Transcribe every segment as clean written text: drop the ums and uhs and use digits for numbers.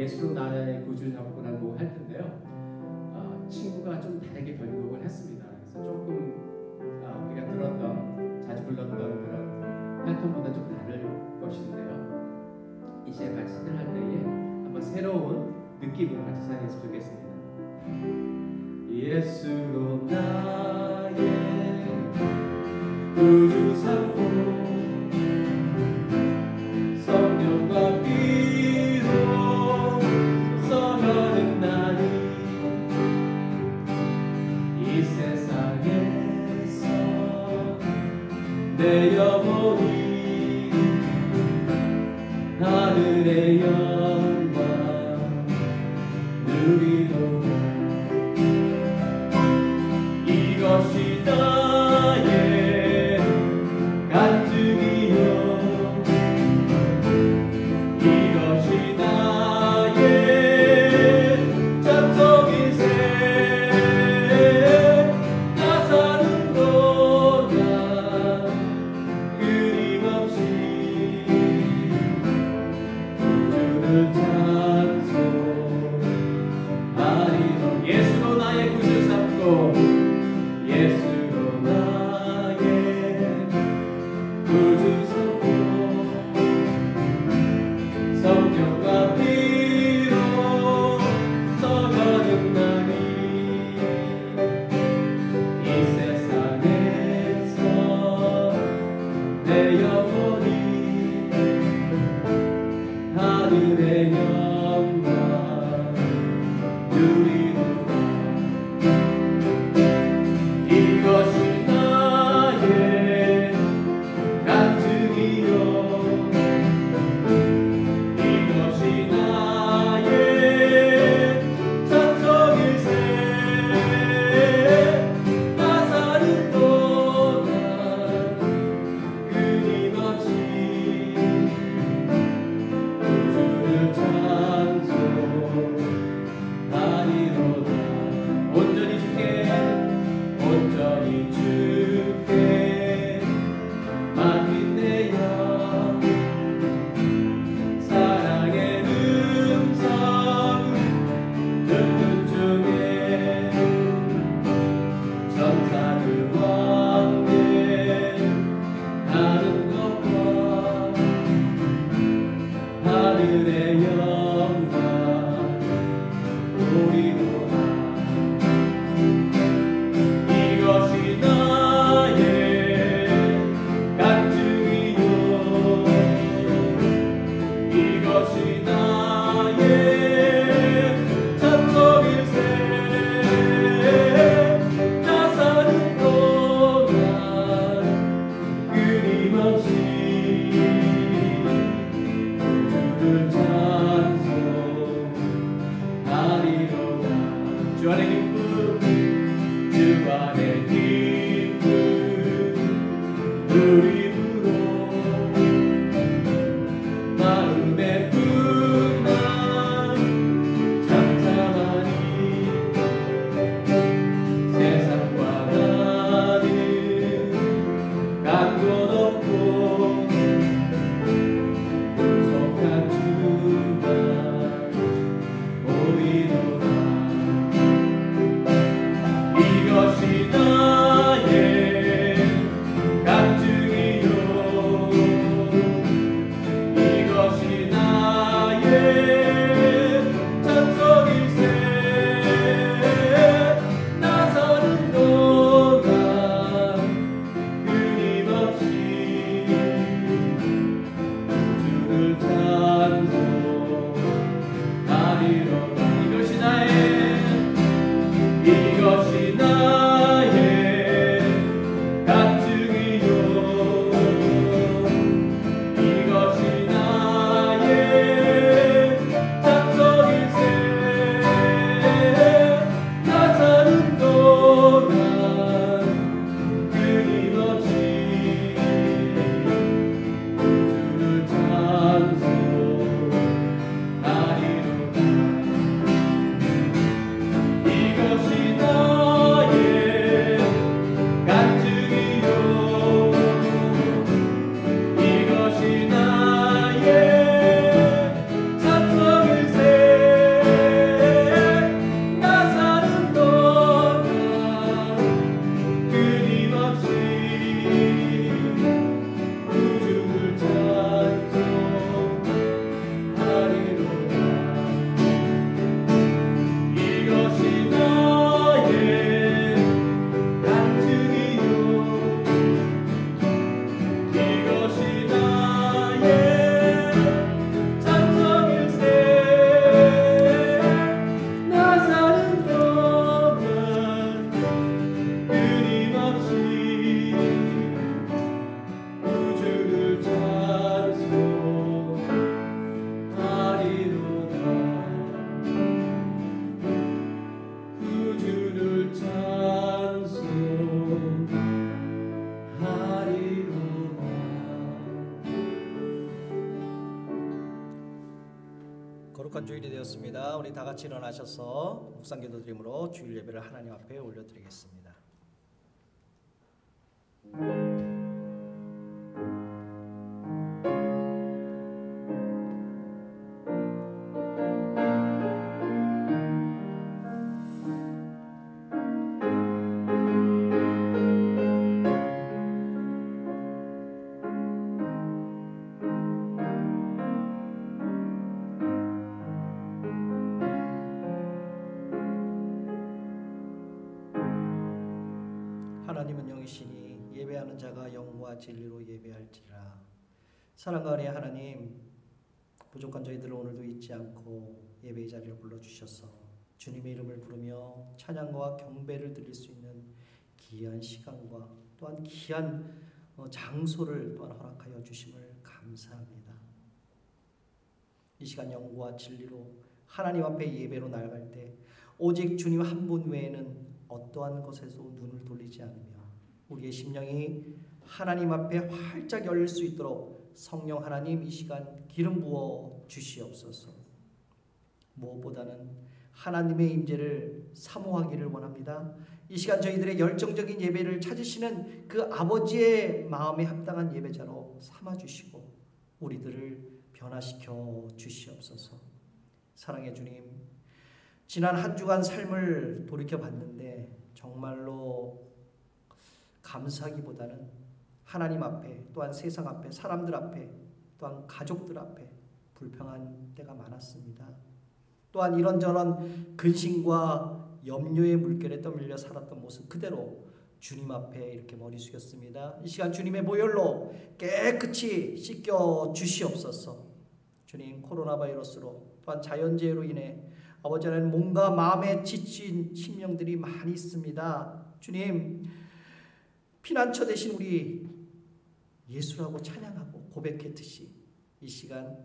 예수로 나의 구주 잡고라고 할 텐데요. 친구가 좀 다르게 변곡을 했습니다. 그래서 조금 우리가 들었던 자주 불렀던 그런 패턴보다 좀 다를 것인데요. 이제 같이 찬양할 때에 한번 새로운 느낌으로 같이 찬양했으면 좋겠습니다. 예수로 나의 구주 삼고 성령과 피로 써가는 나니 이 세상에서 내 영혼이 하늘의 영광 누리도록 이것이 나의 간증이요 이것이 나의 전적인 삶 나 사는 동안 끊임없이 구주를 찬송하리라. 예수로 나의 구주 삼고 예수로 나의 구주 삼고 성령과 피로 써가는 나니 이 세상에서 내 영혼이 하늘의 주일이 되었습니다. 우리 다 같이 일어나셔서 묵상기도 드림으로 주일 예배를 하나님 앞에 올려드리겠습니다. 하나님은 영이시니 예배하는 자가 영과 진리로 예배할지라. 사랑과 은혜의 하나님, 부족한 저희들을 오늘도 잊지 않고 예배의 자리를 불러주셔서 주님의 이름을 부르며 찬양과 경배를 드릴 수 있는 귀한 시간과 또한 귀한 장소를 또한 허락하여 주심을 감사합니다. 이 시간 영과 진리로 하나님 앞에 예배로 나아갈 때 오직 주님 한 분 외에는 어떠한 것에서 눈을 돌리지 않으며 우리의 심령이 하나님 앞에 활짝 열릴 수 있도록 성령 하나님 이 시간 기름 부어 주시옵소서. 무엇보다는 하나님의 임재를 사모하기를 원합니다. 이 시간 저희들의 열정적인 예배를 찾으시는 그 아버지의 마음에 합당한 예배자로 삼아주시고 우리들을 변화시켜 주시옵소서. 사랑의 주님, 지난 한 주간 삶을 돌이켜봤는데 정말로 감사하기보다는 하나님 앞에 또한 세상 앞에 사람들 앞에 또한 가족들 앞에 불평한 때가 많았습니다. 또한 이런저런 근심과 염려의 물결에 떠밀려 살았던 모습 그대로 주님 앞에 이렇게 머리 숙였습니다. 이 시간 주님의 보혈로 깨끗이 씻겨 주시옵소서. 주님, 코로나 바이러스로 또한 자연재해로 인해 아버지 하나님 몸과 마음에 지친 심령들이 많이 있습니다. 주님, 피난처 되신 우리 예수라고 찬양하고 고백했듯이 이 시간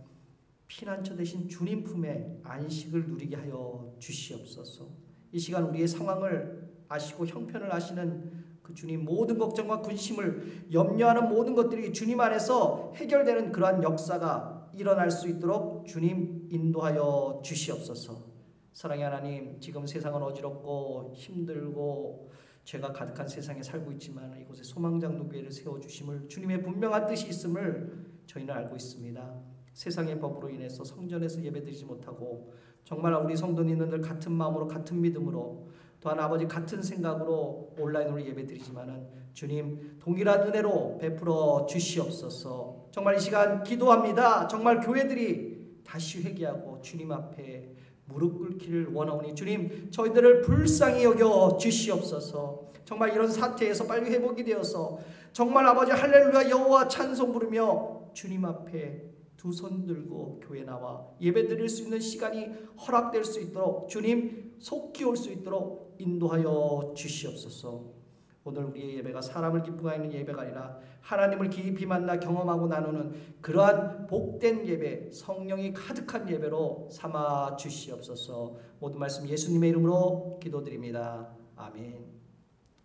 피난처 되신 주님 품에 안식을 누리게 하여 주시옵소서. 이 시간 우리의 상황을 아시고 형편을 아시는 그 주님, 모든 걱정과 근심을 염려하는 모든 것들이 주님 안에서 해결되는 그러한 역사가 일어날 수 있도록 주님 인도하여 주시옵소서. 사랑의 하나님, 지금 세상은 어지럽고 힘들고 죄가 가득한 세상에 살고 있지만 이곳에 소망장로 교회를 세워주심을 주님의 분명한 뜻이 있음을 저희는 알고 있습니다. 세상의 법으로 인해서 성전에서 예배드리지 못하고 정말 우리 성도님들 같은 마음으로 같은 믿음으로 또한 아버지 같은 생각으로 온라인으로 예배드리지만은 주님 동일한 은혜로 베풀어 주시옵소서. 정말 이 시간 기도합니다. 정말 교회들이 다시 회개하고 주님 앞에 무릎 꿇기를 원하오니 주님 저희들을 불쌍히 여겨 주시옵소서. 정말 이런 사태에서 빨리 회복이 되어서 정말 아버지 할렐루야 여호와 찬송 부르며 주님 앞에 두 손 들고 교회 나와 예배 드릴 수 있는 시간이 허락될 수 있도록 주님 속히 올 수 있도록 인도하여 주시옵소서. 오늘 우리의 예배가 사람을 기쁘게 하는 예배가 아니라 하나님을 깊이 만나 경험하고 나누는 그러한 복된 예배, 성령이 가득한 예배로 삼아 주시옵소서. 모든 말씀 예수님의 이름으로 기도드립니다. 아멘.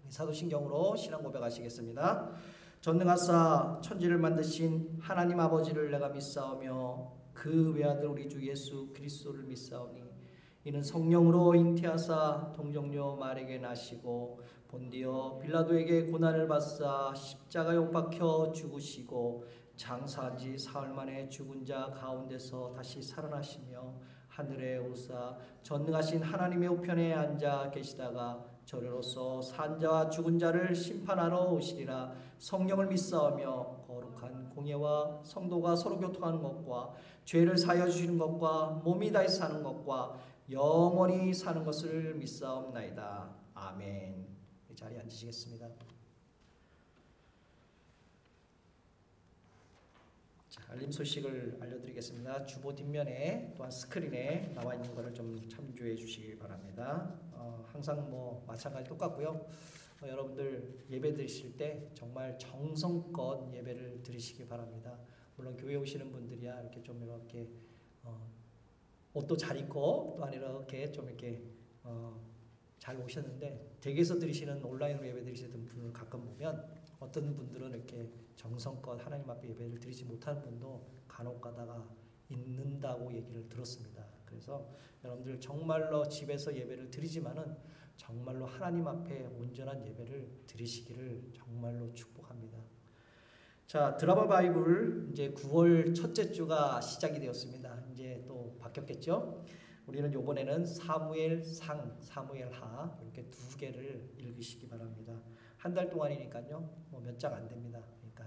사도신경으로 신앙 고백하시겠습니다. 전능하사 천지를 만드신 하나님 아버지를 내가 믿사오며 그 외아들 우리 주 예수 그리스도를 믿사오니 이는 성령으로 잉태하사 동정녀 마리아에게 나시고 본디오 빌라도에게 고난을 받사 십자가에 못 박혀 죽으시고 장사한 지 사흘 만에 죽은 자 가운데서 다시 살아나시며 하늘에 오르사 전능하신 하나님의 우편에 앉아 계시다가 저리로서 산 자와 죽은 자를 심판하러 오시리라. 성령을 믿사오며 거룩한 공예와 성도가 서로 교통하는 것과 죄를 사하여 주시는 것과 몸이 다시 사는 것과 영원히 사는 것을 믿사옵나이다. 아멘. 이 자리에 앉으시겠습니다. 자, 알림 소식을 알려드리겠습니다. 주보 뒷면에 또한 스크린에 나와 있는 것을 좀 참조해 주시기 바랍니다. 항상 마찬가지 똑같고요. 여러분들 예배 드리실 때 정말 정성껏 예배를 드리시기 바랍니다. 물론 교회 오시는 분들이야 이렇게 좀 이렇게 옷도 잘 입고 또한 이렇게 좀 이렇게 잘 오셨는데 댁에서 드리시는 온라인으로 예배 드리시는 분을 가끔 보면 어떤 분들은 이렇게 정성껏 하나님 앞에 예배를 드리지 못하는 분도 간혹 가다가 있는다고 얘기를 들었습니다. 그래서 여러분들 정말로 집에서 예배를 드리지만은 정말로 하나님 앞에 온전한 예배를 드리시기를 정말로 축복합니다. 자, 드라마 바이블 이제 9월 첫째 주가 시작이 되었습니다. 이제 또 바뀌었겠죠? 우리는 이번에는 사무엘상, 사무엘하 이렇게 두 개를 읽으시기 바랍니다. 한 달 동안이니까요. 뭐 몇 장 안 됩니다. 그러니까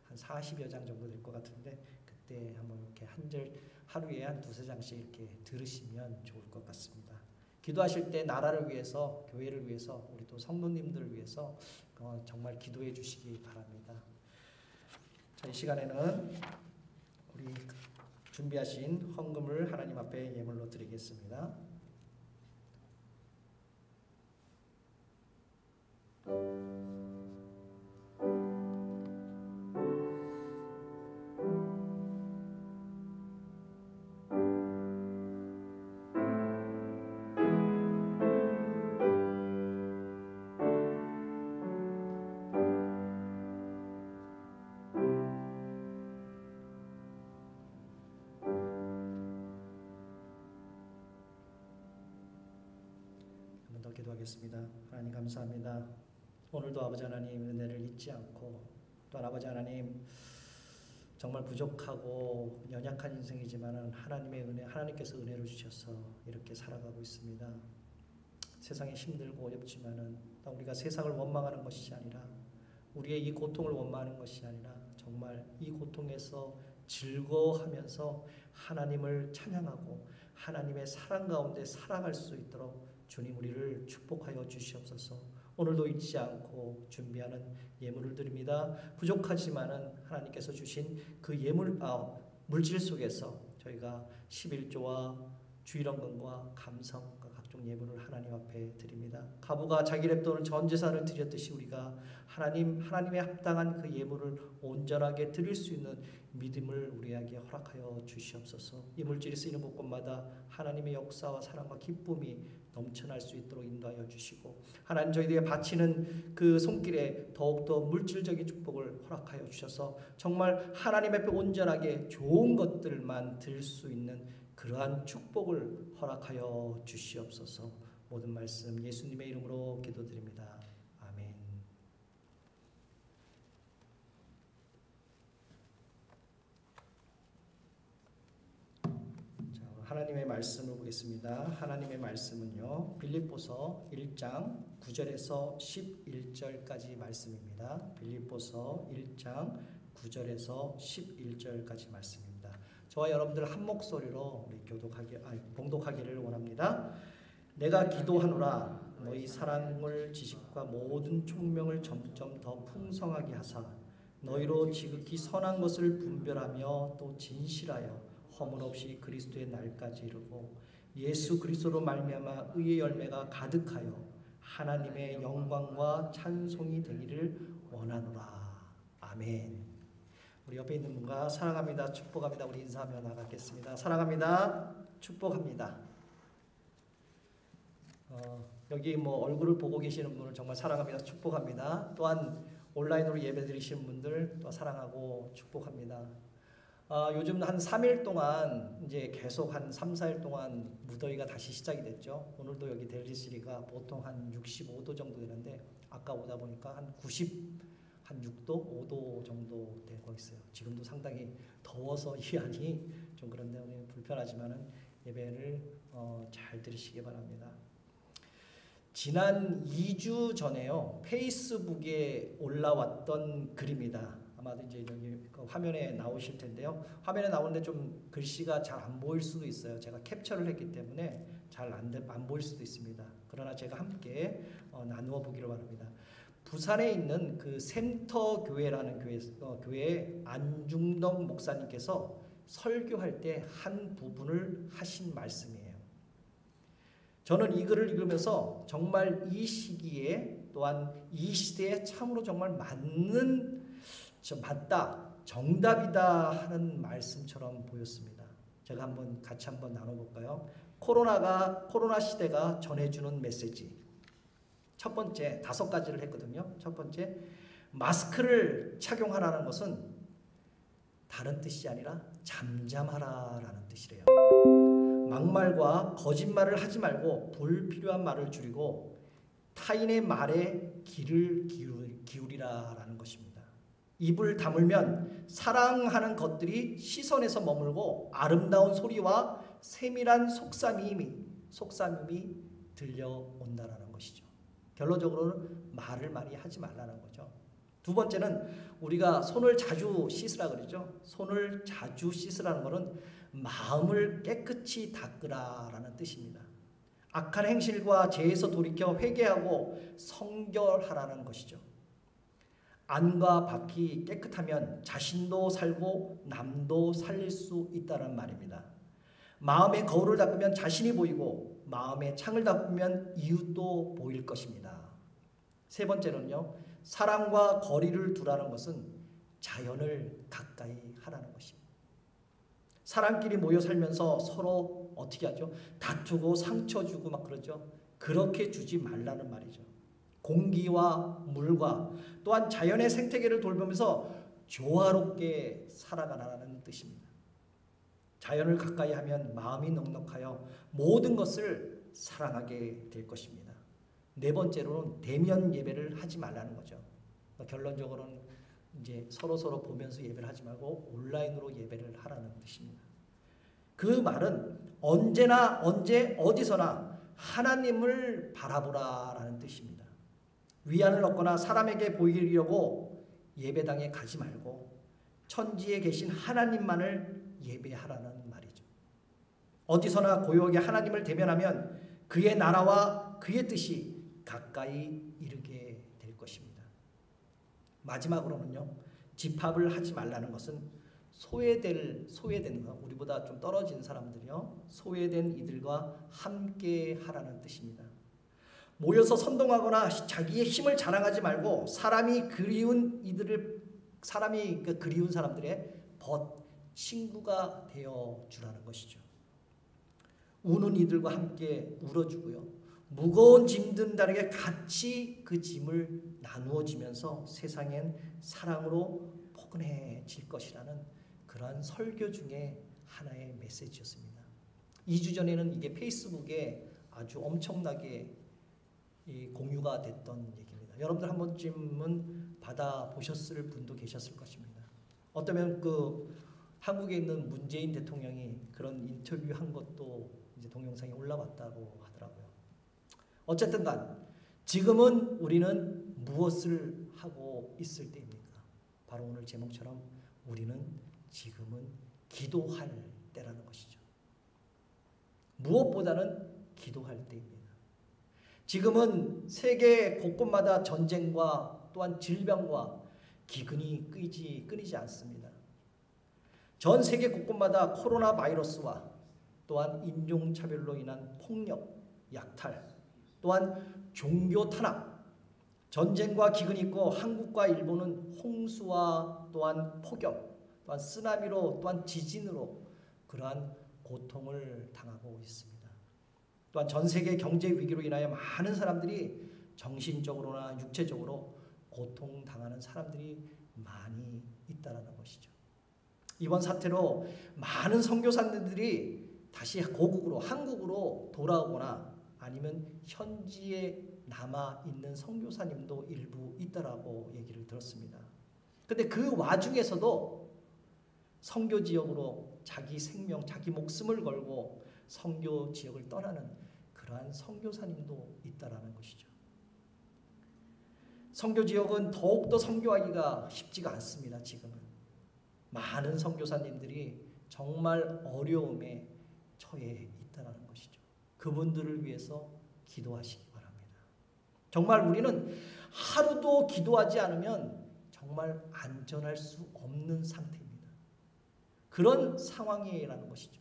한 40여 장 정도 될 것 같은데 그때 한번 이렇게 한 절 하루에 한 두세 장씩 이렇게 들으시면 좋을 것 같습니다. 기도하실 때 나라를 위해서, 교회를 위해서, 우리 또 성도님들을 위해서 정말 기도해 주시기 바랍니다. 자, 이 시간에는 우리 준비하신 헌금을 하나님 앞에 예물로 드리겠습니다. 기도하겠습니다. 하나님 감사합니다. 오늘도 아버지 하나님 은혜를 잊지 않고 또한 아버지 하나님 정말 부족하고 연약한 인생이지만 하나님의 은혜, 하나님께서 은혜를 주셔서 이렇게 살아가고 있습니다. 세상이 힘들고 어렵지만은 우리가 세상을 원망하는 것이 아니라 우리의 이 고통을 원망하는 것이 아니라 정말 이 고통에서 즐거워하면서 하나님을 찬양하고 하나님의 사랑 가운데 살아갈 수 있도록 주님 우리를 축복하여 주시옵소서. 오늘도 잊지 않고 준비하는 예물을 드립니다. 부족하지만은 하나님께서 주신 그 예물 물질 속에서 저희가 11조와 주일헌금과 감성과 각종 예물을 하나님 앞에 드립니다. 가부가 자기 랩 또는 전 재산을 드렸듯이 우리가 하나님의 합당한 그 예물을 온전하게 드릴 수 있는 믿음을 우리에게 허락하여 주시옵소서. 이 물질이 쓰이는 곳곳마다 하나님의 역사와 사랑과 기쁨이 넘쳐날 수 있도록 인도하여 주시고 하나님 저희들에게 바치는 그 손길에 더욱더 물질적인 축복을 허락하여 주셔서 정말 하나님 앞에 온전하게 좋은 것들만 드릴 수 있는 그러한 축복을 허락하여 주시옵소서. 모든 말씀 예수님의 이름으로 기도드립니다. 아멘. 하나님의 말씀을 보겠습니다. 하나님의 말씀은요. 빌립보서 1장 9절에서 11절까지 말씀입니다. 빌립보서 1장 9절에서 11절까지 말씀입니다. 저와 여러분들 한 목소리로 우리 봉독하기를 원합니다. 내가 기도하노라 너희 사랑을 지식과 모든 총명을 점점 더 풍성하게 하사 너희로 지극히 선한 것을 분별하며 또 진실하여 허물없이 그리스도의 날까지 이르고 예수 그리스도로 말미암아 의의 열매가 가득하여 하나님의 영광과 찬송이 되기를 원하노라. 아멘. 우리 옆에 있는 분과 사랑합니다, 축복합니다. 우리 인사하며 나가겠습니다. 사랑합니다, 축복합니다. 여기 얼굴을 보고 계시는 분을 정말 사랑합니다, 축복합니다. 또한 온라인으로 예배드리시는 분들 또 사랑하고 축복합니다. 요즘 한 3일 동안 이제 계속 한 3, 4일 동안 무더위가 다시 시작이 됐죠. 오늘도 여기 델리스리가 보통 한 65도 정도 되는데 아까 오다 보니까 한 6도, 5도 정도 되고 있어요. 지금도 상당히 더워서 이 안이 좀 그런데 오늘 불편하지만은 예배를 잘 들으시기 바랍니다. 지난 2주 전에요. 페이스북에 올라왔던 글입니다. 아마도 이제 여기 화면에 나오실 텐데요. 화면에 나오는데 좀 글씨가 잘 안 보일 수도 있어요. 제가 캡처를 했기 때문에 잘 안 보일 수도 있습니다. 그러나 제가 함께 나누어 보기를 바랍니다. 부산에 있는 그 센터 교회라는 교회 안중덕 목사님께서 설교할 때 한 부분을 하신 말씀이에요. 저는 이 글을 읽으면서 정말 이 시기에 또한 이 시대에 참으로 정말 맞다, 정답이다 하는 말씀처럼 보였습니다. 제가 같이 한번 나눠볼까요? 코로나 시대가 전해주는 메시지. 첫 번째 5가지를 했거든요. 첫 번째, 마스크를 착용하라는 것은 다른 뜻이 아니라 잠잠하라라는 뜻이래요. 막말과 거짓말을 하지 말고 불필요한 말을 줄이고 타인의 말에 귀를 기울이라라는 것입니다. 입을 다물면 사랑하는 것들이 시선에서 머물고 아름다운 소리와 세밀한 속삭임이 들려온다라는 것이죠. 결론적으로는 말을 많이 하지 말라는 거죠. 두 번째는 우리가 손을 자주 씻으라 그러죠. 손을 자주 씻으라는 것은 마음을 깨끗이 닦으라라는 뜻입니다. 악한 행실과 죄에서 돌이켜 회개하고 성결하라는 것이죠. 안과 밖이 깨끗하면 자신도 살고 남도 살릴 수 있다는 말입니다. 마음의 거울을 닦으면 자신이 보이고 마음의 창을 닦으면 이웃도 보일 것입니다. 세 번째는요, 사람과 거리를 두라는 것은 자연을 가까이 하라는 것입니다. 사람끼리 모여 살면서 서로 어떻게 하죠? 다투고 상처 주고 막 그러죠. 그렇게 주지 말라는 말이죠. 공기와 물과 또한 자연의 생태계를 돌보면서 조화롭게 살아가라는 뜻입니다. 자연을 가까이 하면 마음이 넉넉하여 모든 것을 사랑하게 될 것입니다. 네 번째로는 대면 예배를 하지 말라는 거죠. 결론적으로는 이제 서로 보면서 예배를 하지 말고 온라인으로 예배를 하라는 뜻입니다. 그 말은 언제나 언제 어디서나 하나님을 바라보라라는 뜻입니다. 위안을 얻거나 사람에게 보이려고 예배당에 가지 말고 천지에 계신 하나님만을 예배하라는 말이죠. 어디서나 고요하게 하나님을 대면하면 그의 나라와 그의 뜻이 가까이 이르게 될 것입니다. 마지막으로는요, 집합을 하지 말라는 것은 소외된 것, 우리보다 좀 떨어진 사람들이요, 소외된 이들과 함께 하라는 뜻입니다. 모여서 선동하거나 자기의 힘을 자랑하지 말고 사람이 그리운 사람들의 친구가 되어 주라는 것이죠. 우는 이들과 함께 울어주고요, 무거운 짐든 자에게 같이 그 짐을 나누어지면서 세상엔 사랑으로 포근해질 것이라는 그러한 설교 중에 하나의 메시지였습니다. 2주 전에는 이게 페이스북에 아주 엄청나게 공유가 됐던 얘기입니다. 여러분들 한 번쯤은 받아보셨을 분도 계셨을 것입니다. 어쩌면 그 한국에 있는 문재인 대통령이 그런 인터뷰한 것도 이제 동영상에 올라왔다고 하더라고요. 어쨌든 간 지금은 우리는 무엇을 하고 있을 때입니까? 바로 오늘 제목처럼 우리는 지금은 기도할 때라는 것이죠. 무엇보다는 기도할 때입니다. 지금은 세계 곳곳마다 전쟁과 또한 질병과 기근이 끊이지 않습니다. 전 세계 곳곳마다 코로나 바이러스와 또한 인종차별로 인한 폭력, 약탈, 또한 종교 탄압, 전쟁과 기근이 있고 한국과 일본은 홍수와 또한 폭염, 또한 쓰나미로 또한 지진으로 그러한 고통을 당하고 있습니다. 또한 전 세계 경제 위기로 인하여 많은 사람들이 정신적으로나 육체적으로 고통당하는 사람들이 많이 있다는 것이죠. 이번 사태로 많은 선교사님들이 다시 고국으로 한국으로 돌아오거나 아니면 현지에 남아있는 선교사님도 일부 있다라고 얘기를 들었습니다. 그런데 그 와중에서도 선교 지역으로 자기 생명, 자기 목숨을 걸고 선교 지역을 떠나는 그러한 선교사님도 있다라는 것이죠. 선교 지역은 더욱더 선교하기가 쉽지가 않습니다. 지금은 많은 선교사님들이 정말 어려움에 처해 있다는 것이죠. 그분들을 위해서 기도하시기 바랍니다. 정말 우리는 하루도 기도하지 않으면 정말 안전할 수 없는 상태입니다. 그런 상황이라는 것이죠.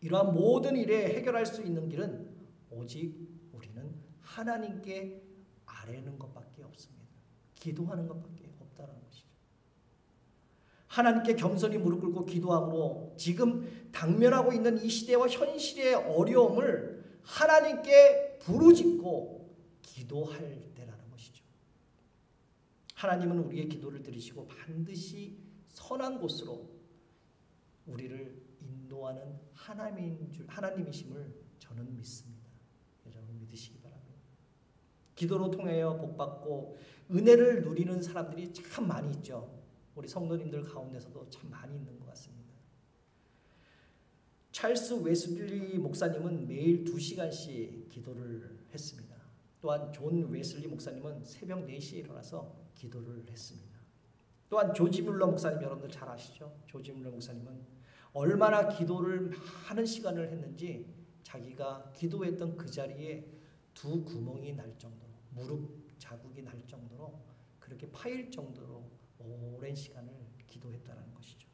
이러한 모든 일에 해결할 수 있는 길은 오직 우리는 하나님께 아뢰는 것밖에 없습니다. 기도하는 것밖에 없다는 것이죠. 하나님께 겸손히 무릎 꿇고 기도함으로 지금 당면하고 있는 이 시대와 현실의 어려움을 하나님께 부르짖고 기도할 때라는 것이죠. 하나님은 우리의 기도를 들으시고 반드시 선한 곳으로 우리를 인도하는 하나님이심을 저는 믿습니다. 여러분 믿으시기 바랍니다. 기도로 통하여 복받고 은혜를 누리는 사람들이 참 많이 있죠. 우리 성도님들 가운데서도 참 많이 있는 것 같습니다. 찰스 웨슬리 목사님은 매일 2시간씩 기도를 했습니다. 또한 존 웨슬리 목사님은 새벽 4시에 일어나서 기도를 했습니다. 또한 조지 뮬러 목사님 여러분들 잘 아시죠? 조지 뮬러 목사님은 얼마나 기도를 많은 시간을 했는지 자기가 기도했던 그 자리에 2 구멍이 날 정도로 무릎 자국이 날 정도로 그렇게 파일 정도로 오랜 시간을 기도했다는 것이죠.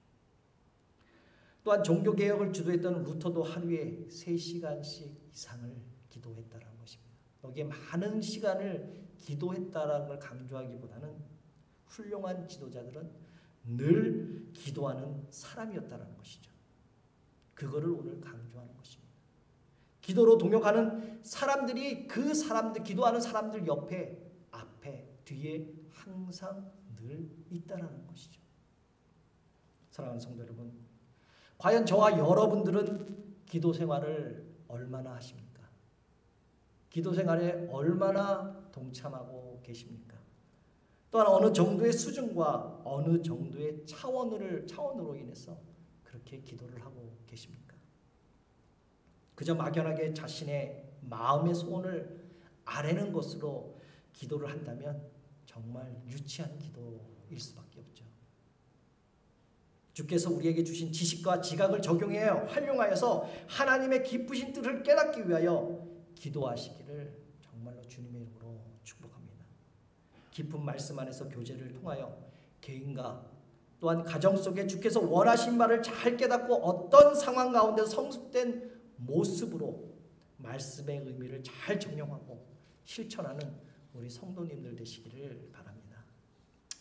또한 종교개혁을 주도했던 루터도 하루에 3시간씩 이상을 기도했다는 것입니다. 여기에 많은 시간을 기도했다는 걸 강조하기보다는 훌륭한 지도자들은 늘 기도하는 사람이었다는 것이죠. 그거를 오늘 강조하는 것입니다. 기도로 동역하는 사람들이 그 사람들, 기도하는 사람들 옆에, 앞에, 뒤에 항상 늘 있다는 것이죠. 사랑하는 성도 여러분, 과연 저와 여러분들은 기도 생활을 얼마나 하십니까? 기도 생활에 얼마나 동참하고 계십니까? 또한 어느 정도의 수준과 어느 정도의 차원으로 인해서 그렇게 기도를 하고 계십니까? 그저 막연하게 자신의 마음의 소원을 아뢰는 것으로 기도를 한다면 정말 유치한 기도일 수밖에 없죠. 주께서 우리에게 주신 지식과 지각을 적용하여 활용하여서 하나님의 기쁘신 뜻을 깨닫기 위하여 기도하시기를 정말로 주님의 이름으로 축복합니다. 깊은 말씀 안에서 교제를 통하여 개인과 또한 가정 속에 주께서 원하신 바를 잘 깨닫고 어떤 상황 가운데 성숙된 모습으로 말씀의 의미를 잘 적용하고 실천하는 우리 성도님들 되시기를 바랍니다.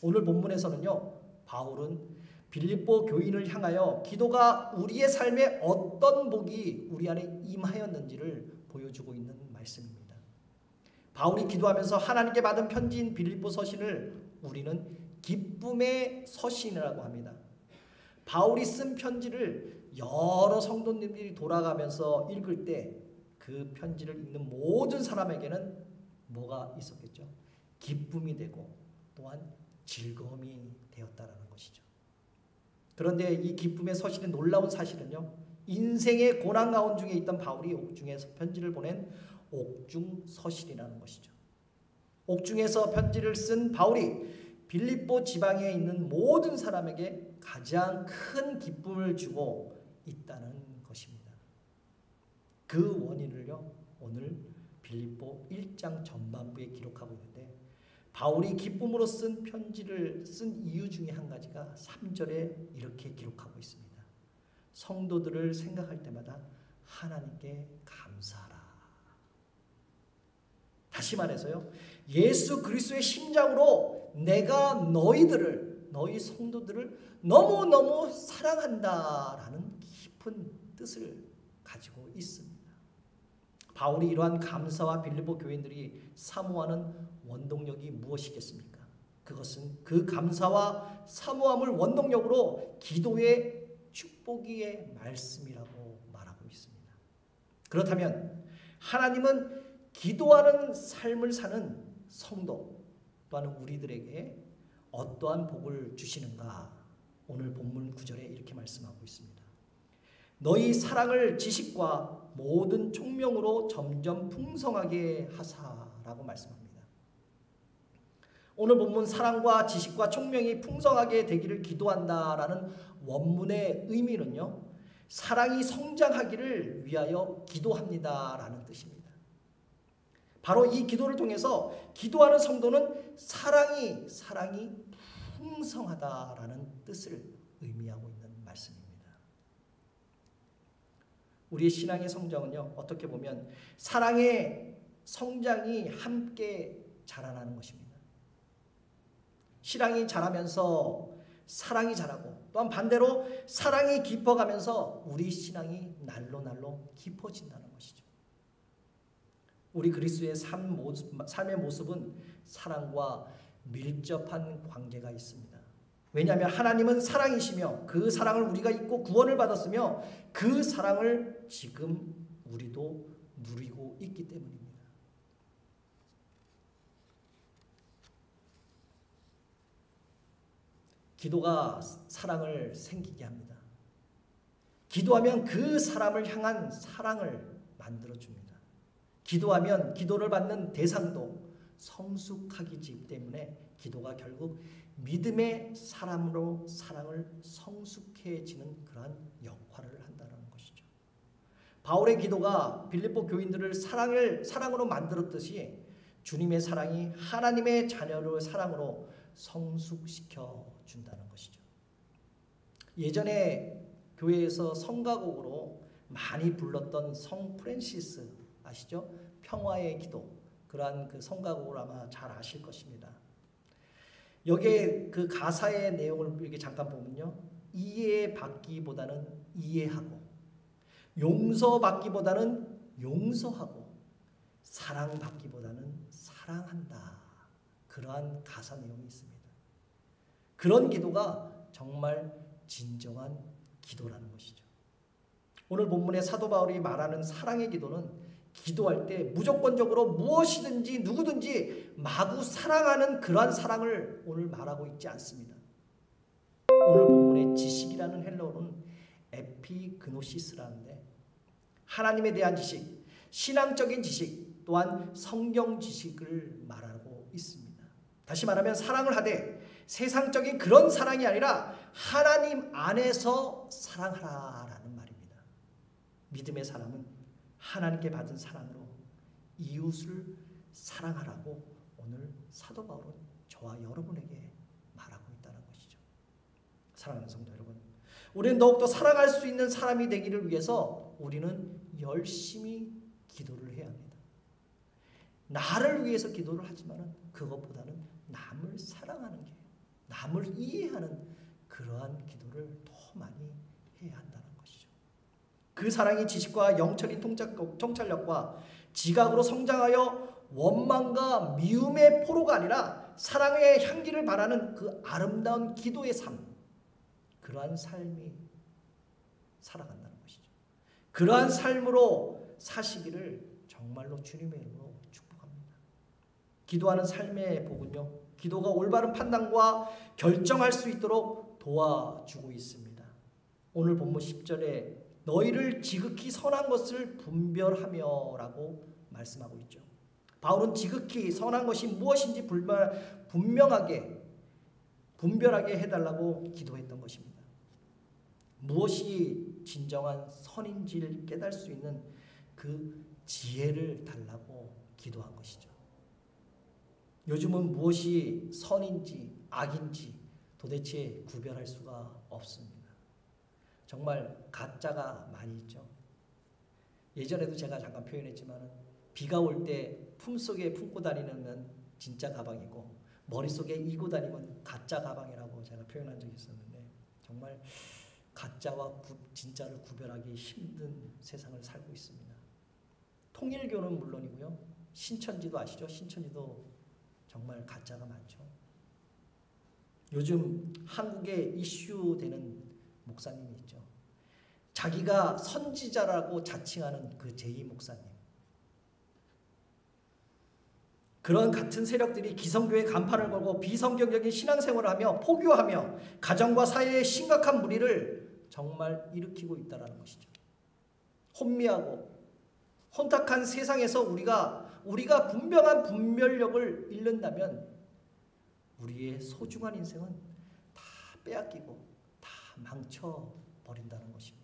오늘 본문에서는요, 바울은 빌립보 교인을 향하여 기도가 우리의 삶에 어떤 복이 우리 안에 임하였는지를 보여주고 있는 말씀입니다. 바울이 기도하면서 하나님께 받은 편지인 빌립보 서신을 우리는 기쁨의 서신이라고 합니다. 바울이 쓴 편지를 여러 성도님들이 돌아가면서 읽을 때 그 편지를 읽는 모든 사람에게는 뭐가 있었겠죠? 기쁨이 되고 또한 즐거움이 되었다는 것이죠. 그런데 이 기쁨의 서신의 놀라운 사실은요, 인생의 고난 가운 중에 있던 바울이 옥중에서 편지를 보낸 옥중 서신이라는 것이죠. 옥중에서 편지를 쓴 바울이 빌립보 지방에 있는 모든 사람에게 가장 큰 기쁨을 주고 있다는 것입니다. 그 원인을요, 오늘 빌립보 1장 전반부에 기록하고 있는데 바울이 기쁨으로 쓴 편지를 쓴 이유 중에 한 가지가 3절에 이렇게 기록하고 있습니다. 성도들을 생각할 때마다 하나님께 감사하라. 다시 말해서요, 예수 그리스도의 심장으로 내가 너희 성도들을 너무너무 사랑한다라는 깊은 뜻을 가지고 있습니다. 바울이 이러한 감사와 빌립보 교인들이 사모하는 원동력이 무엇이겠습니까? 그것은 그 감사와 사모함을 원동력으로 기도의 축복의 말씀이라고 말하고 있습니다. 그렇다면 하나님은 기도하는 삶을 사는 성도 또한 우리들에게 어떠한 복을 주시는가? 오늘 본문 9절에 이렇게 말씀하고 있습니다. 너희 사랑을 지식과 모든 총명으로 점점 풍성하게 하사라고 말씀합니다. 오늘 본문 사랑과 지식과 총명이 풍성하게 되기를 기도한다라는 원문의 의미는요, 사랑이 성장하기를 위하여 기도합니다라는 뜻입니다. 바로 이 기도를 통해서 기도하는 성도는 사랑이 풍성하다라는 뜻을 의미하고 있는 말씀입니다. 우리의 신앙의 성장은요, 어떻게 보면 사랑의 성장이 함께 자라나는 것입니다. 신앙이 자라면서 사랑이 자라고, 또한 반대로 사랑이 깊어가면서 우리 신앙이 날로 깊어진다는 것이죠. 우리 그리스도의 삶의 모습은 사랑과 밀접한 관계가 있습니다. 왜냐하면 하나님은 사랑이시며 그 사랑을 우리가 잊고 구원을 받았으며 그 사랑을 지금 우리도 누리고 있기 때문입니다. 기도가 사랑을 생기게 합니다. 기도하면 그 사람을 향한 사랑을 만들어줍니다. 기도하면 기도를 받는 대상도 성숙하기 때문에 기도가 결국 믿음의 사람으로 사랑을 성숙해지는 그러한 역할을 한다는 것이죠. 바울의 기도가 빌립보 교인들을 사랑으로 만들었듯이 주님의 사랑이 하나님의 자녀를 사랑으로 성숙시켜 준다는 것이죠. 예전에 교회에서 성가곡으로 많이 불렀던 성 프란시스 아시죠? 평화의 기도. 그러한 그 성가곡을 아마 잘 아실 것입니다. 여기에 그 가사의 내용을 이렇게 잠깐 보면요. 이해받기보다는 이해하고, 용서받기보다는 용서하고, 사랑받기보다는 사랑한다. 그러한 가사 내용이 있습니다. 그런 기도가 정말 진정한 기도라는 것이죠. 오늘 본문의 사도 바울이 말하는 사랑의 기도는 기도할 때 무조건적으로 무엇이든지 누구든지 마구 사랑하는 그러한 사랑을 오늘 말하고 있지 않습니다. 오늘 본문의 지식이라는 헬라어는 에피그노시스라는데 하나님에 대한 지식, 신앙적인 지식 또한 성경 지식을 말하고 있습니다. 다시 말하면 사랑을 하되 세상적인 그런 사랑이 아니라 하나님 안에서 사랑하라라는 말입니다. 믿음의 사람은 하나님께 받은 사랑으로 이웃을 사랑하라고 오늘 사도 바울은 저와 여러분에게 말하고 있다는 것이죠. 사랑하는 성도 여러분, 우리는 더욱더 사랑할 수 있는 사람이 되기를 위해서 우리는 열심히 기도를 해야 합니다. 나를 위해서 기도를 하지만 그것보다는 남을 사랑하는 게, 남을 이해하는 그러한 기도를 더 많이 해야 한다는 것이죠. 그 사랑이 지식과 영적인 통찰력과 지각으로 성장하여 원망과 미움의 포로가 아니라 사랑의 향기를 바라는 그 아름다운 기도의 삶, 그러한 삶이 살아간다는 것이죠. 그러한 삶으로 사시기를 정말로 주님의 이름으로 축복합니다. 기도하는 삶의 복은요, 기도가 올바른 판단과 결정할 수 있도록 도와주고 있습니다. 오늘 본문 10절에 너희를 지극히 선한 것을 분별하며 라고 말씀하고 있죠. 바울은 지극히 선한 것이 무엇인지 분별하게 해달라고 기도했던 것입니다. 무엇이 진정한 선인지를 깨달을 수 있는 그 지혜를 달라고 기도한 것이죠. 요즘은 무엇이 선인지 악인지 도대체 구별할 수가 없습니다. 정말 가짜가 많이 있죠. 예전에도 제가 잠깐 표현했지만 비가 올 때 품속에 품고 다니면 진짜 가방이고 머릿속에 이고 다니면 가짜 가방이라고 제가 표현한 적이 있었는데 정말 가짜와 진짜를 구별하기 힘든 세상을 살고 있습니다. 통일교는 물론이고요. 신천지도 아시죠? 신천지도 정말 가짜가 많죠. 요즘 한국에 이슈되는 목사님이 있죠. 자기가 선지자라고 자칭하는 그 제2 목사님. 그런 같은 세력들이 기성교의 간판을 걸고 비성경적인 신앙생활을 하며 포교하며 가정과 사회의 심각한 무리를 정말 일으키고 있다는 것이죠. 혼미하고 혼탁한 세상에서 우리가 분명한 분별력을 잃는다면 우리의 소중한 인생은 다 빼앗기고 다 망쳐버린다는 것입니다.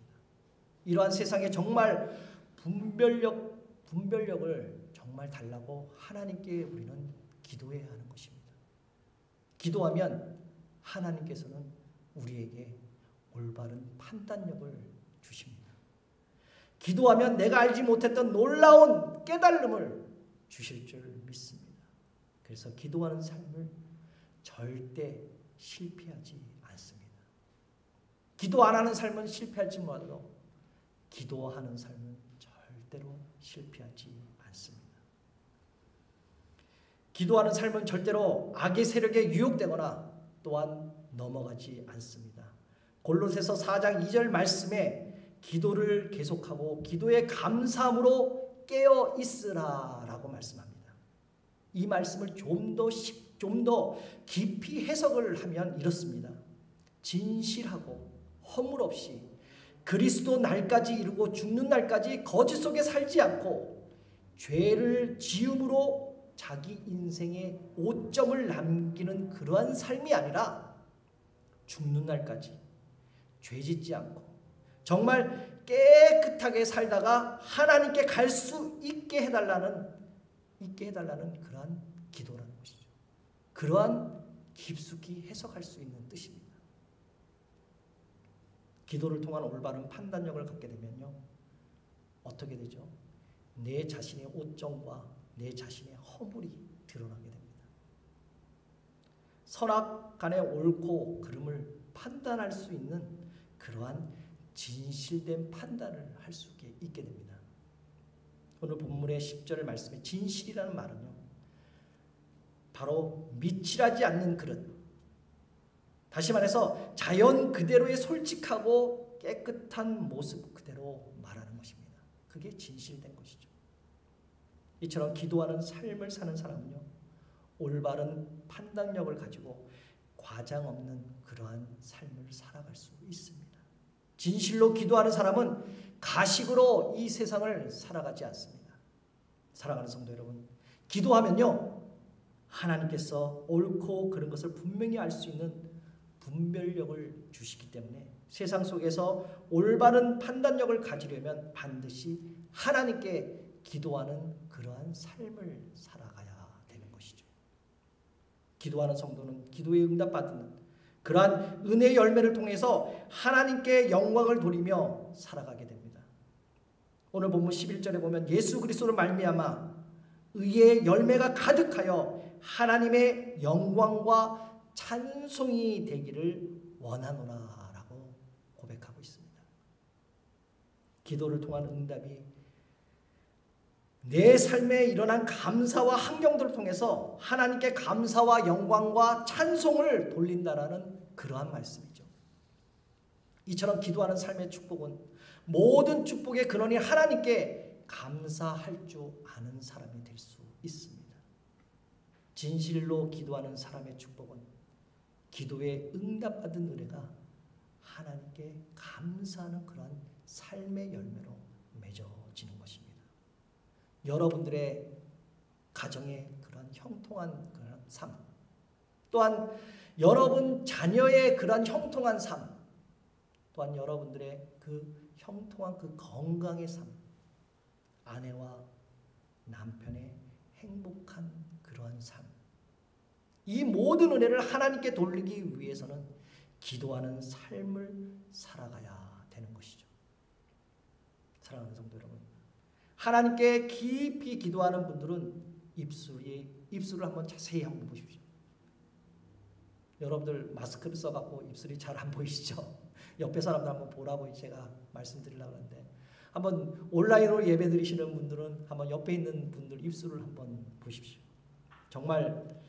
이러한 세상에 정말 분별력을 정말 달라고 하나님께 우리는 기도해야 하는 것입니다. 기도하면 하나님께서는 우리에게 올바른 판단력을 주십니다. 기도하면 내가 알지 못했던 놀라운 깨달음을 주실 줄 믿습니다. 그래서 기도하는 삶을 절대 실패하지 않습니다. 기도 안 하는 삶은 실패할지 몰라도 기도하는 삶은 절대로 실패하지 않습니다. 기도하는 삶은 절대로 악의 세력에 유혹되거나 또한 넘어가지 않습니다. 골로새서 4장 2절 말씀에 기도를 계속하고 기도의 감사함으로 깨어 있으라 라고 말씀합니다. 이 말씀을 좀 더 깊이 해석을 하면 이렇습니다. 진실하고 허물 없이 그리스도 날까지 이루고 죽는 날까지 거짓 속에 살지 않고 죄를 지음으로 자기 인생에 오점을 남기는 그러한 삶이 아니라 죽는 날까지 죄짓지 않고 정말 깨끗하게 살다가 하나님께 갈 수 있게 해달라는 그러한 기도라는 것이죠. 그러한 깊숙이 해석할 수 있는 뜻입니다. 기도를 통한 올바른 판단력을 갖게 되면요, 어떻게 되죠? 내 자신의 오점과 내 자신의 허물이 드러나게 됩니다. 선악간의 옳고 그름을 판단할 수 있는 그러한 진실된 판단을 할 수 있게 됩니다. 오늘 본문의 10절 말씀에 진실이라는 말은요, 바로 미칠하지 않는 그릇, 다시 말해서 자연 그대로의 솔직하고 깨끗한 모습 그대로 말하는 것입니다. 그게 진실된 것이죠. 이처럼 기도하는 삶을 사는 사람은요, 올바른 판단력을 가지고 과장 없는 그러한 삶을 살아갈 수 있습니다. 진실로 기도하는 사람은 가식으로 이 세상을 살아가지 않습니다. 사랑하는 성도 여러분, 기도하면요, 하나님께서 옳고 그른 것을 분명히 알 수 있는 분별력을 주시기 때문에 세상 속에서 올바른 판단력을 가지려면 반드시 하나님께 기도하는 그러한 삶을 살아가야 되는 것이죠. 기도하는 성도는 기도에 응답받는 그러한 은혜의 열매를 통해서 하나님께 영광을 돌리며 살아가게 됩니다. 오늘 본문 11절에 보면 예수 그리스도로 말미암아 의의 열매가 가득하여 하나님의 영광과 찬송이 되기를 원하노라 라고 고백하고 있습니다. 기도를 통한 응답이 내 삶에 일어난 감사와 환경들을 통해서 하나님께 감사와 영광과 찬송을 돌린다라는 그러한 말씀이죠. 이처럼 기도하는 삶의 축복은 모든 축복의 근원이 하나님께 감사할 줄 아는 사람이 될 수 있습니다. 진실로 기도하는 사람의 축복은 기도에 응답받은 은혜가 하나님께 감사하는 그러한 삶의 열매로 맺어지는 것입니다. 여러분들의 가정의 그런 형통한 그런 삶, 또한 여러분 자녀의 그런 형통한 삶, 또한 여러분들의 그 형통한 그 건강의 삶, 아내와 남편의 행복한 그러한 삶, 이 모든 은혜를 하나님께 돌리기 위해서는 기도하는 삶을 살아가야 되는 것이죠. 사랑하는 성도 여러분, 하나님께 깊이 기도하는 분들은 입술을 한번 자세히 한번 보십시오. 여러분들 마스크를 써갖고 입술이 잘 안 보이시죠? 옆에 사람들 한번 보라고 제가 말씀드리려고 하는데, 한번 온라인으로 예배 드리시는 분들은 한번 옆에 있는 분들 입술을 한번 보십시오. 정말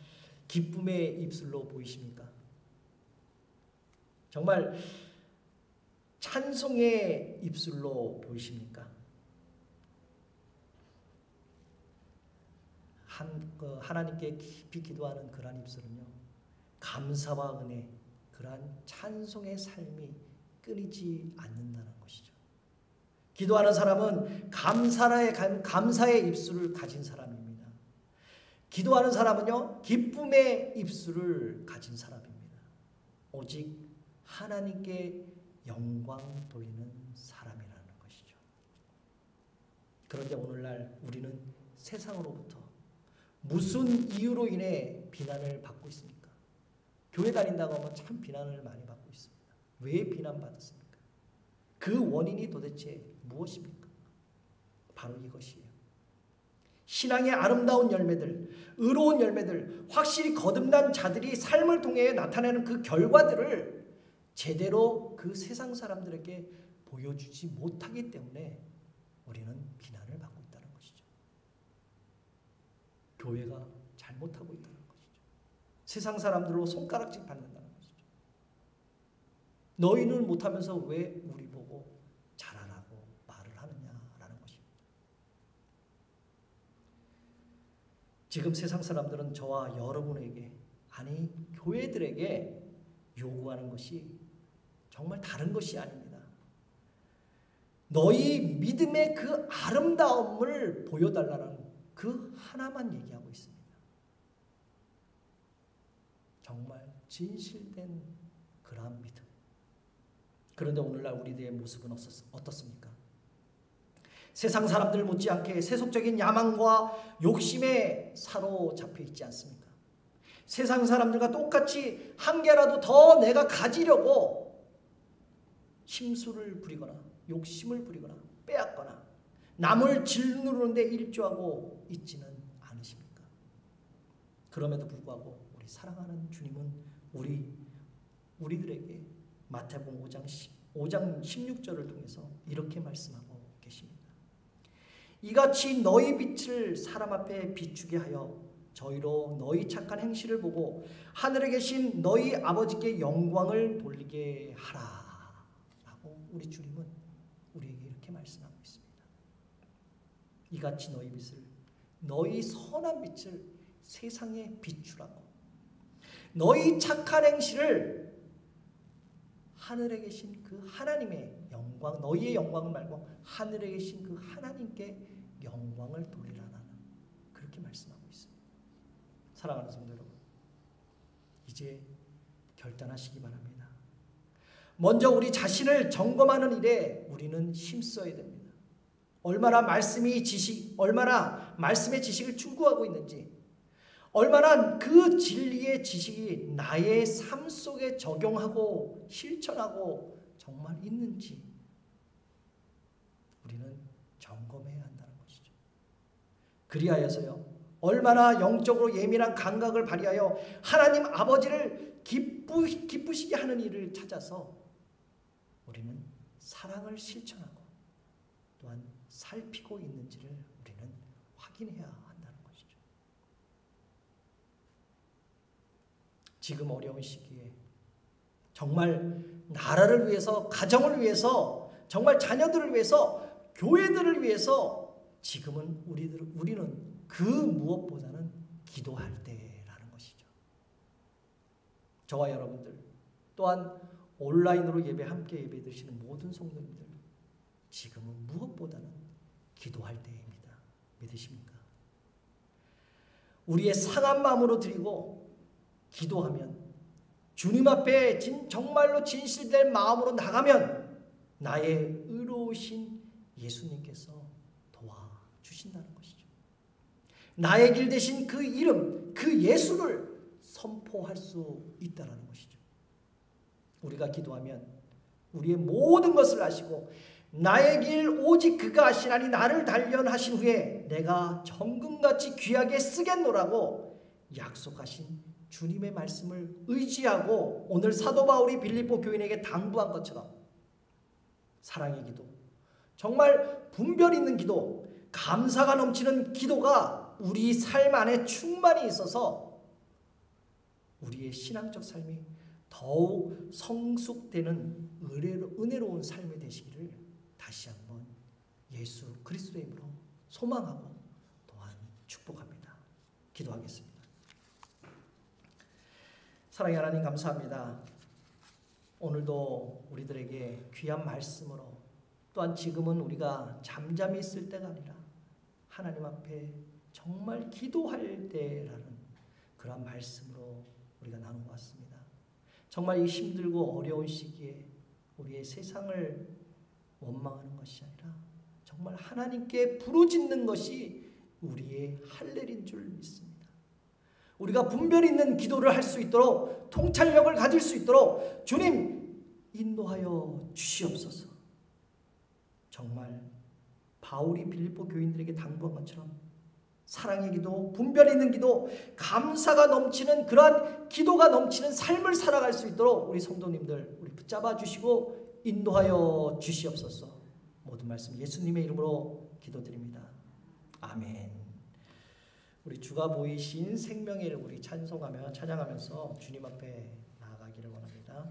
기쁨의 입술로 보이십니까? 정말 찬송의 입술로 보이십니까? 하나님께 깊이 기도하는 그러한 입술은요, 감사와 은혜, 그러한 찬송의 삶이 끊이지 않는다는 것이죠. 기도하는 사람은 감사의 입술을 가진 사람입니다. 기도하는 사람은요, 기쁨의 입술을 가진 사람입니다. 오직 하나님께 영광 돌리는 사람이라는 것이죠. 그런데 오늘날 우리는 세상으로부터 무슨 이유로 인해 비난을 받고 있습니까? 교회 다닌다고 하면 참 비난을 많이 받고 있습니다. 왜 비난받았습니까? 그 원인이 도대체 무엇입니까? 바로 이것이에요. 신앙의 아름다운 열매들, 의로운 열매들, 확실히 거듭난 자들이 삶을 통해 나타내는 그 결과들을 제대로 그 세상 사람들에게 보여주지 못하기 때문에 우리는 비난을 받고 있다는 것이죠. 교회가 잘못하고 있다는 것이죠. 세상 사람들로 손가락질 받는다는 것이죠. 너희는 못하면서 왜 우리 보고 잘하라고 말을 하느냐라는 것입니다. 지금 세상 사람들은 저와 여러분에게, 아니 교회들에게 요구하는 것이 정말 다른 것이 아닙니다. 너희 믿음의 그 아름다움을 보여달라는 그 하나만 얘기하고 있습니다. 정말 진실된 그러한 믿음. 그런데 오늘날 우리들의 모습은 어떻습니까? 세상 사람들 못지않게 세속적인 야망과 욕심에 사로잡혀 있지 않습니까? 세상 사람들과 똑같이 한 개라도 더 내가 가지려고 심술을 부리거나 욕심을 부리거나 빼앗거나 남을 짓누르는 데 일조하고 있지는 않으십니까? 그럼에도 불구하고 우리 사랑하는 주님은 우리들에게 마태복음 5장 16절을 통해서 이렇게 말씀하고 계십니다. 이같이 너희 빛을 사람 앞에 비추게 하여 저희로 너희 착한 행실을 보고 하늘에 계신 너희 아버지께 영광을 돌리게 하라 라고 우리 주님은 우리에게 이렇게 말씀하고 있습니다. 이같이 너희 빛을, 너희 선한 빛을 세상에 비추라고, 너희 착한 행실을 하늘에 계신 그 하나님의 영광, 너희의 영광을 말고 하늘에 계신 그 하나님께 영광을 돌리라는 그렇게 말씀하고 있습니다. 사랑하는 성도 여러분, 이제 결단하시기 바랍니다. 먼저 우리 자신을 점검하는 일에 우리는 힘써야 됩니다. 얼마나 말씀의 지식을 추구하고 있는지, 얼마나 그 진리의 지식이 나의 삶 속에 적용하고 실천하고 정말 있는지 우리는 점검해야 한다는 것이죠. 그리하여서요, 얼마나 영적으로 예민한 감각을 발휘하여 하나님 아버지를 기쁘시게 하는 일을 찾아서 우리는 사랑을 실천하고 또한 살피고 있는지를 우리는 확인해야 한다는 것이죠. 지금 어려운 시기에 정말 나라를 위해서, 가정을 위해서, 정말 자녀들을 위해서, 교회들을 위해서 지금은 우리는 그 무엇보다는 기도할 때라는 것이죠. 저와 여러분들 또한 온라인으로 함께 예배 드리시는 모든 성도님들, 지금은 무엇보다는 기도할 때입니다. 믿으십니까? 우리의 상한 마음으로 드리고 기도하면, 주님 앞에 정말로 진실된 마음으로 나가면 나의 의로우신 예수님께서 도와주신다는 것이죠. 나의 길 대신 그 이름, 그 예수를 선포할 수 있다는 것이죠. 우리가 기도하면 우리의 모든 것을 아시고 나의 길 오직 그가 아시나니 나를 단련하신 후에 내가 정금같이 귀하게 쓰겠노라고 약속하신 주님의 말씀을 의지하고 오늘 사도 바울이 빌립보 교인에게 당부한 것처럼 사랑의 기도, 정말 분별 있는 기도, 감사가 넘치는 기도가 우리 삶 안에 충만히 있어서 우리의 신앙적 삶이 더욱 성숙되는 은혜로운 삶이 되시기를 다시 한번 예수 그리스도의 이름으로 소망하고 또한 축복합니다. 기도하겠습니다. 사랑의 하나님, 감사합니다. 오늘도 우리들에게 귀한 말씀으로, 또한 지금은 우리가 잠잠히 있을 때가 아니라 하나님 앞에 정말 기도할 때라는 그런 말씀으로 우리가 나눈 것 같습니다. 정말 이 힘들고 어려운 시기에 우리의 세상을 원망하는 것이 아니라 정말 하나님께 부르짖는 것이 우리의 할 일인 줄 믿습니다. 우리가 분별 있는 기도를 할 수 있도록, 통찰력을 가질 수 있도록 주님 인도하여 주시옵소서. 정말 바울이 빌립보 교인들에게 당부한 것처럼 사랑의 기도, 분별 있는 기도, 감사가 넘치는 그러한 기도가 넘치는 삶을 살아갈 수 있도록 우리 성도님들 우리 붙잡아 주시고 인도하여 주시옵소서. 모든 말씀 예수님의 이름으로 기도드립니다. 아멘. 우리 주가 보이신 생명의 우리 찬양하면서 주님 앞에 나아가기를 원합니다.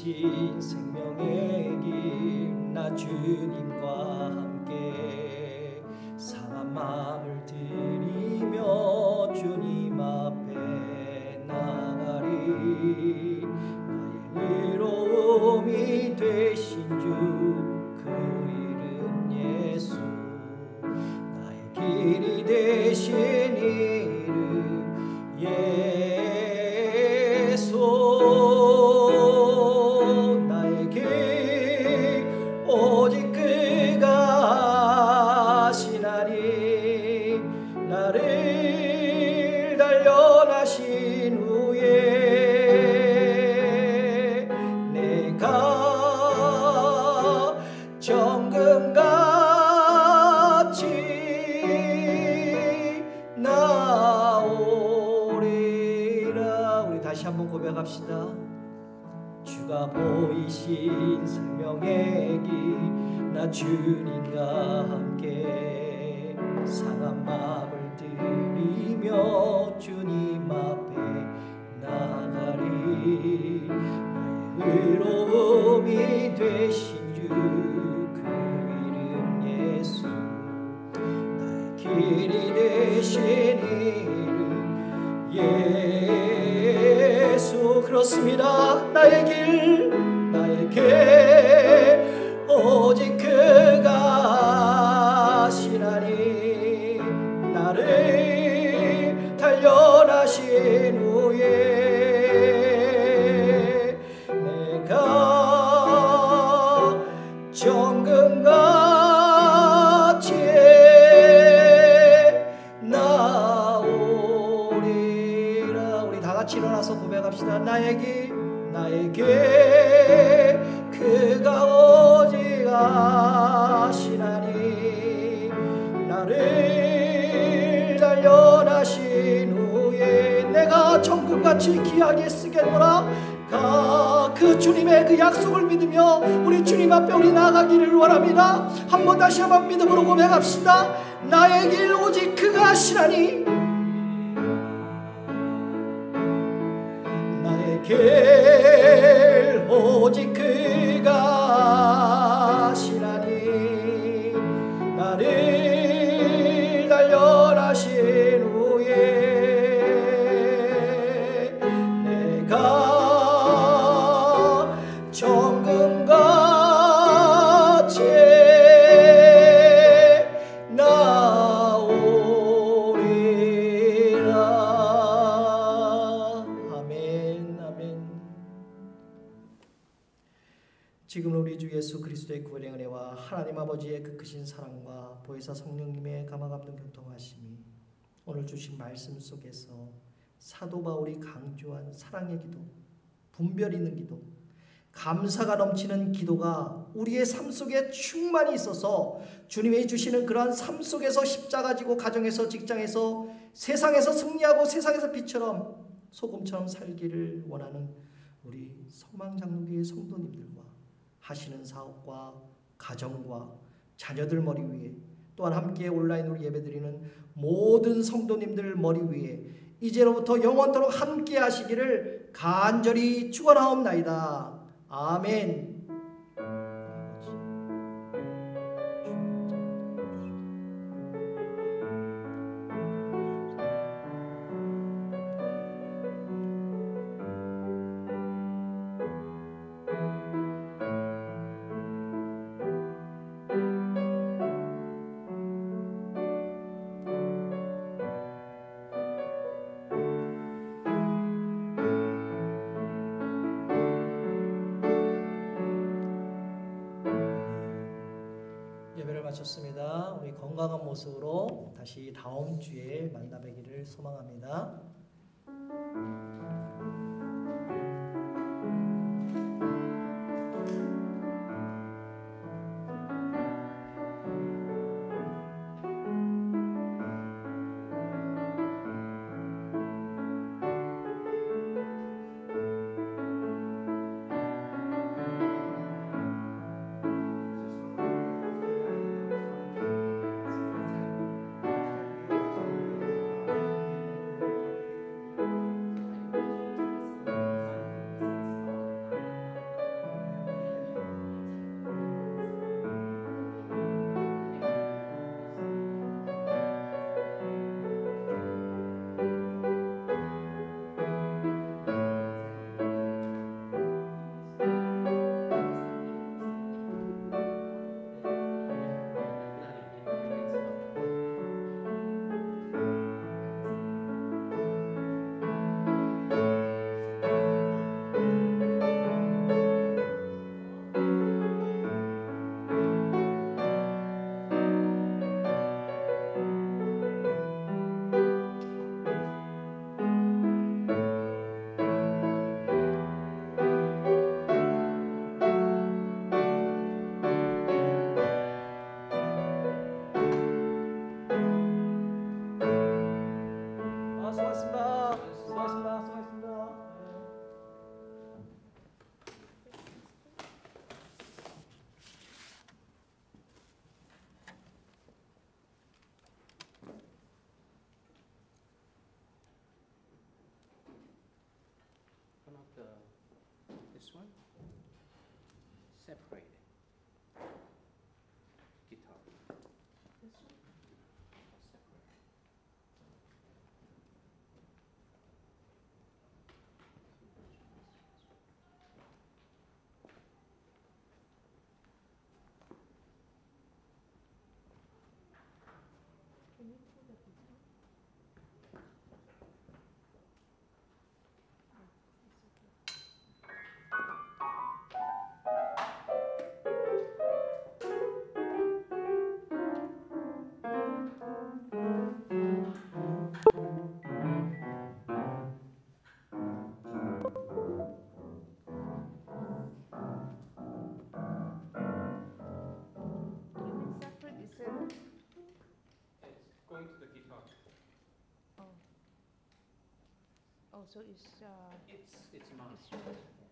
보이신 생명의 길 나 주님과 함께 상한 마음을 들이며 주님 앞에 나가리. 나의 의로움이 되신 주 그 이름 예수, 나의 길이 되신 이름 예수. 나의 길 오직 그가 하시나니. 나를 단련하신 후에 내가 정금같이 나오리라. 우리 다시 한번 고백합시다. 주가 보이신 생명의 길 나 주님과 함께 상한 마음을 들이며 주님 앞에 나가리. 나의 의로움이 되신 주 그 이름 예수, 나의 길이 되신 이름 예수. 그렇습니다. 나의 길 오직 그가 하시나니. 나를 단련하신 후에 내가 정금같이 나오리라. 우리 다 같이 일어나서 고백합시다. 나의 길 그가 오직 하시나니. 나를 단련하신 후에 내가 정금같이 귀하게 쓰겠노라. 그 주님의 그 약속을 믿으며 우리 주님 앞에 우리 나아가기를 원합니다. 한번 다시 한번 믿음으로 고백합시다. 나의 길 오직 그가 하시나니. 나의 길 오직 그가 하시나니. 나를 단련하신 후에 내가 정금같이 나오리라. 아멘, 아멘. 지금 우리 주 예수 그리스도의 구원의 은혜와 하나님 아버지의 그 크신 사랑과 보혜사 성령님의 감화감동 교통하심이 오늘 주신 말씀 속에서 사도 바울이 강조한 사랑의 기도, 분별 있는 기도, 감사가 넘치는 기도가 우리의 삶 속에 충만히 있어서 주님이 주시는 그러한 삶 속에서 십자가 지고 가정에서 직장에서 세상에서 승리하고 세상에서 빛처럼 소금처럼 살기를 원하는 우리 성망장로교회 성도님들과 하시는 사업과 가정과 자녀들 머리 위에, 또한 함께 온라인으로 예배드리는 모든 성도님들 머리 위에 이제로부터 영원토록 함께 하시기를 간절히 축원하옵나이다. 아멘. 마쳤습니다. 우리 건강한 모습으로 다시 다음 주에 만나뵙기를 소망합니다. separate guitar. Separate. Can you pull the guitar? It's okay. You mean separate? Is it? It's going to the guitar. Oh. Oh, so it's It's mine. it's yours.